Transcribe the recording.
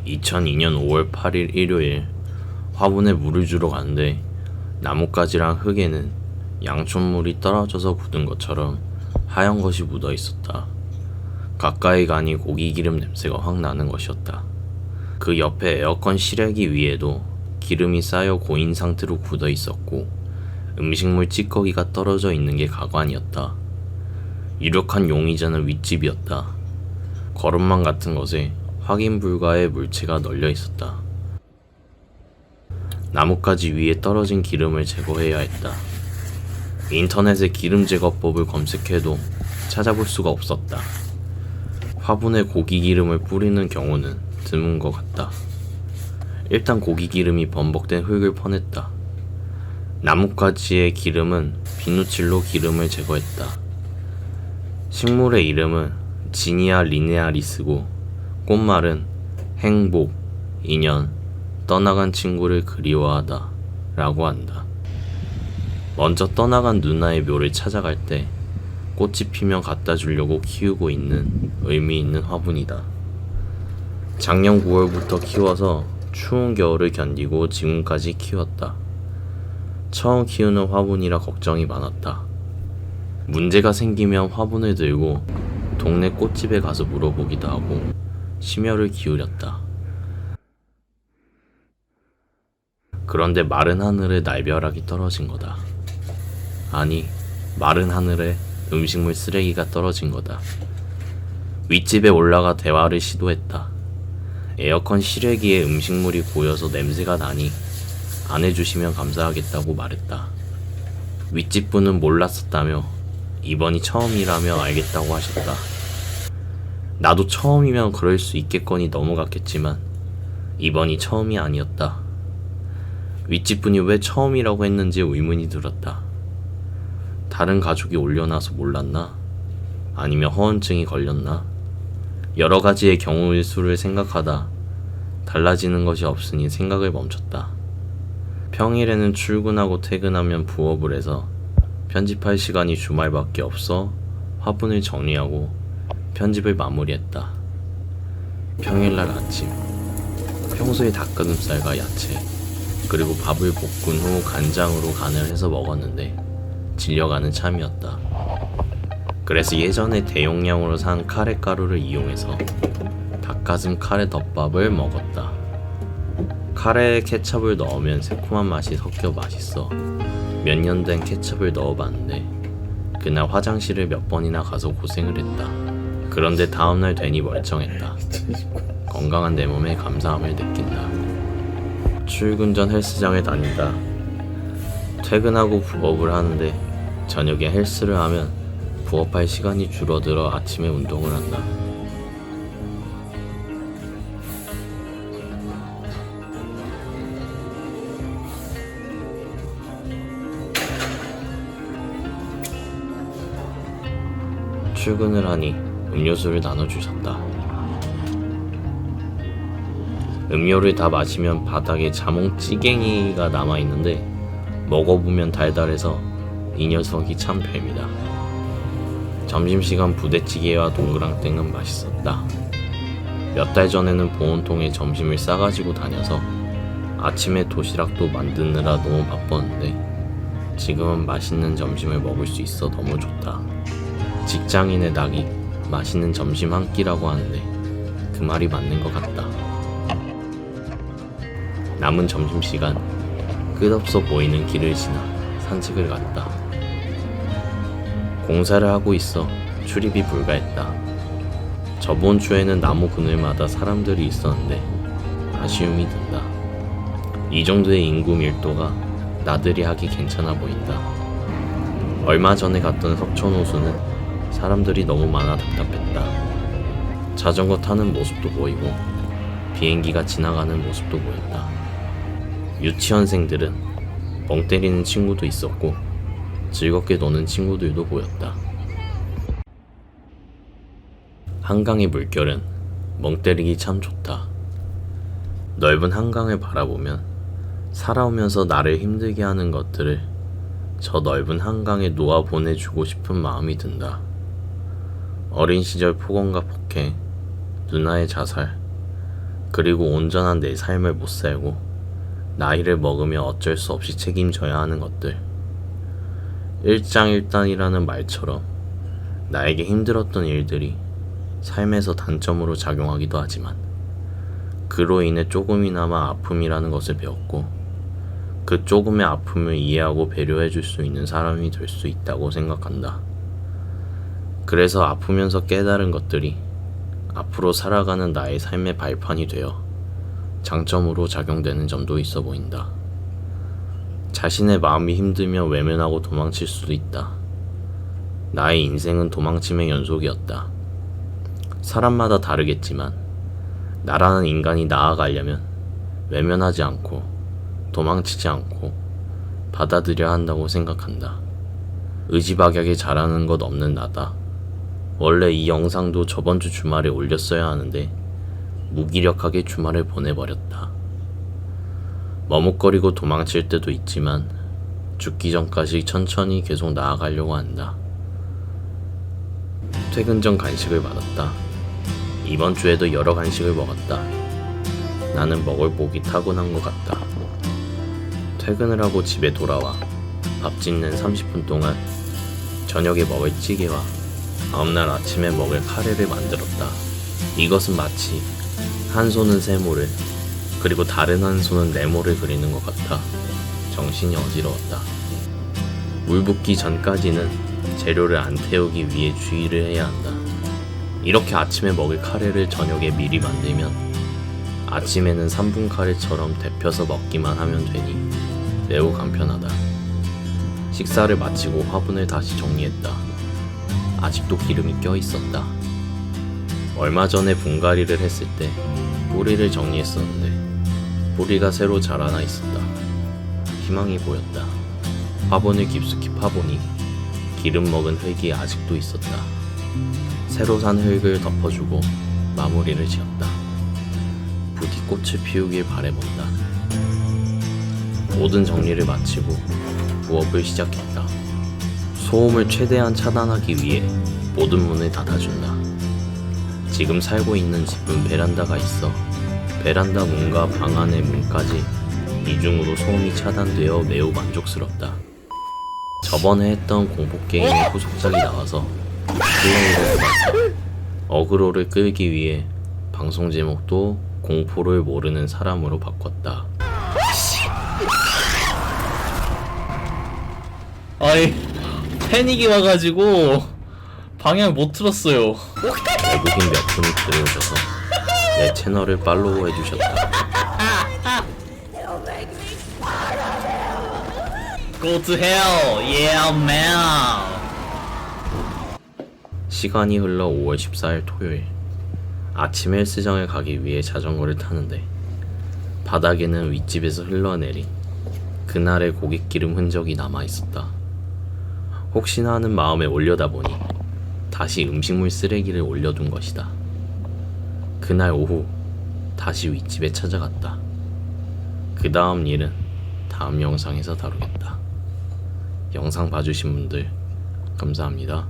2002년 5월 8일 일요일 화분에 물을 주러 갔는데 나뭇가지랑 흙에는 양촌물이 떨어져서 굳은 것처럼 하얀 것이 묻어 있었다. 가까이 가니 고기기름 냄새가 확 나는 것이었다. 그 옆에 에어컨 실외기 위에도 기름이 쌓여 고인 상태로 굳어 있었고 음식물 찌꺼기가 떨어져 있는 게 가관이었다. 유력한 용의자는 윗집이었다. 거름망 같은 것에 확인 불가의 물체가 널려 있었다. 나뭇가지 위에 떨어진 기름을 제거해야 했다. 인터넷에 기름 제거법을 검색해도 찾아볼 수가 없었다. 화분에 고기 기름을 뿌리는 경우는 드문 것 같다. 일단 고기 기름이 범벅된 흙을 퍼냈다. 나뭇가지의 기름은 비누칠로 기름을 제거했다. 식물의 이름은 지니아 리네아리스고 꽃말은 행복, 인연, 떠나간 친구를 그리워하다 라고 한다. 먼저 떠나간 누나의 묘를 찾아갈 때 꽃이 피면 갖다 주려고 키우고 있는 의미 있는 화분이다. 작년 9월부터 키워서 추운 겨울을 견디고 지금까지 키웠다. 처음 키우는 화분이라 걱정이 많았다. 문제가 생기면 화분을 들고 동네 꽃집에 가서 물어보기도 하고 심혈을 기울였다. 그런데 마른 하늘에 날벼락이 떨어진 거다. 아니, 마른 하늘에 음식물 쓰레기가 떨어진 거다. 윗집에 올라가 대화를 시도했다. 에어컨 실외기에 음식물이 고여서 냄새가 나니 안 해주시면 감사하겠다고 말했다. 윗집 분은 몰랐었다며 이번이 처음이라며 알겠다고 하셨다. 나도 처음이면 그럴 수 있겠거니 넘어갔겠지만 이번이 처음이 아니었다. 윗집 분이 왜 처음이라고 했는지 의문이 들었다. 다른 가족이 올려놔서 몰랐나? 아니면 허언증이 걸렸나? 여러 가지의 경우의 수를 생각하다 달라지는 것이 없으니 생각을 멈췄다. 평일에는 출근하고 퇴근하면 부업을 해서 편집할 시간이 주말밖에 없어 화분을 정리하고 편집을 마무리했다. 평일날 아침, 평소에 닭가슴살과 야채, 그리고 밥을 볶은 후 간장으로 간을 해서 먹었는데 질려가는 참이었다. 그래서 예전에 대용량으로 산 카레 가루를 이용해서 닭가슴 카레 덮밥을 먹었다. 카레에 케첩을 넣으면 새콤한 맛이 섞여 맛있어 몇 년 된 케첩을 넣어봤는데 그날 화장실을 몇 번이나 가서 고생을 했다. 그런데 다음날 되니 멀쩡했다. 건강한 내 몸에 감사함을 느낀다. 출근 전 헬스장에 다닌다. 퇴근하고 부업을 하는데 저녁에 헬스를 하면 부업할 시간이 줄어들어 아침에 운동을 한다. 출근을 하니 음료수를 나눠주셨다. 음료를 다 마시면 바닥에 자몽 찌갱이가 남아있는데 먹어보면 달달해서 이 녀석이 참 뱀이다. 점심시간 부대찌개와 동그랑땡은 맛있었다. 몇 달 전에는 보온통에 점심을 싸가지고 다녀서 아침에 도시락도 만드느라 너무 바빴는데 지금은 맛있는 점심을 먹을 수 있어 너무 좋다. 직장인의 낙이 맛있는 점심 한 끼라고 하는데 그 말이 맞는 것 같다. 남은 점심시간 끝없어 보이는 길을 지나 산책을 갔다. 공사를 하고 있어 출입이 불가했다. 저번 주에는 나무 그늘마다 사람들이 있었는데 아쉬움이 든다. 이 정도의 인구 밀도가 나들이 하기 괜찮아 보인다. 얼마 전에 갔던 석촌호수는 사람들이 너무 많아 답답했다. 자전거 타는 모습도 보이고 비행기가 지나가는 모습도 보였다. 유치원생들은 멍 때리는 친구도 있었고 즐겁게 노는 친구들도 보였다. 한강의 물결은 멍 때리기 참 좋다. 넓은 한강을 바라보면 살아오면서 나를 힘들게 하는 것들을 저 넓은 한강에 놓아 보내주고 싶은 마음이 든다. 어린 시절 폭언과 폭행, 누나의 자살, 그리고 온전한 내 삶을 못 살고 나이를 먹으며 어쩔 수 없이 책임져야 하는 것들. 일장일단이라는 말처럼 나에게 힘들었던 일들이 삶에서 단점으로 작용하기도 하지만 그로 인해 조금이나마 아픔이라는 것을 배웠고 그 조금의 아픔을 이해하고 배려해 줄 수 있는 사람이 될 수 있다고 생각한다. 그래서 아프면서 깨달은 것들이 앞으로 살아가는 나의 삶의 발판이 되어 장점으로 작용되는 점도 있어 보인다. 자신의 마음이 힘들면 외면하고 도망칠 수도 있다. 나의 인생은 도망침의 연속이었다. 사람마다 다르겠지만 나라는 인간이 나아가려면 외면하지 않고 도망치지 않고 받아들여야 한다고 생각한다. 의지박약에 잘하는 것 없는 나다. 원래 이 영상도 저번주 주말에 올렸어야 하는데 무기력하게 주말을 보내버렸다. 머뭇거리고 도망칠 때도 있지만 죽기 전까지 천천히 계속 나아가려고 한다. 퇴근 전 간식을 받았다. 이번 주에도 여러 간식을 먹었다. 나는 먹을 복이 타고난 것 같다. 퇴근을 하고 집에 돌아와 밥 짓는 30분 동안 저녁에 먹을 찌개와 다음날 아침에 먹을 카레를 만들었다. 이것은 마치 한 손은 세모를 그리고 다른 한 손은 네모를 그리는 것 같아 정신이 어지러웠다. 물 붓기 전까지는 재료를 안 태우기 위해 주의를 해야 한다. 이렇게 아침에 먹을 카레를 저녁에 미리 만들면 아침에는 3분 카레처럼 데펴서 먹기만 하면 되니 매우 간편하다. 식사를 마치고 화분을 다시 정리했다. 아직도 기름이 껴있었다. 얼마 전에 분갈이를 했을 때 뿌리를 정리했었는데 뿌리가 새로 자라나 있었다. 희망이 보였다. 화분을 깊숙이 파보니 기름 먹은 흙이 아직도 있었다. 새로 산 흙을 덮어주고 마무리를 지었다. 부디 꽃을 피우길 바라본다. 모든 정리를 마치고 부업을 시작했다. 소음을 최대한 차단하기 위해 모든 문을 닫아준다. 지금 살고 있는 집은 베란다가 있어 베란다 문과 방 안의 문까지 이중으로 소음이 차단되어 매우 만족스럽다. 저번에 했던 공포게임의 후속작이 나와서 플레이를 해봤다. 어그로를 끌기 위해 방송 제목도 공포를 모르는 사람으로 바꿨다. 아이 패닉이 와가지고 방향 못 틀었어요. 외국인 몇 분이 들어오셔서 내 채널을 팔로우 해주셨다. Go to hell, yeah man. 시간이 흘러 5월 14일 토요일 아침 헬스장을 가기 위해 자전거를 타는데 바닥에는 윗집에서 흘러내린 그날의 고깃기름 흔적이 남아있었다. 혹시나 하는 마음에 올려다보니 다시 음식물 쓰레기를 올려둔 것이다. 그날 오후 다시 윗집에 찾아갔다. 그 다음 일은 다음 영상에서 다루겠다. 영상 봐주신 분들 감사합니다.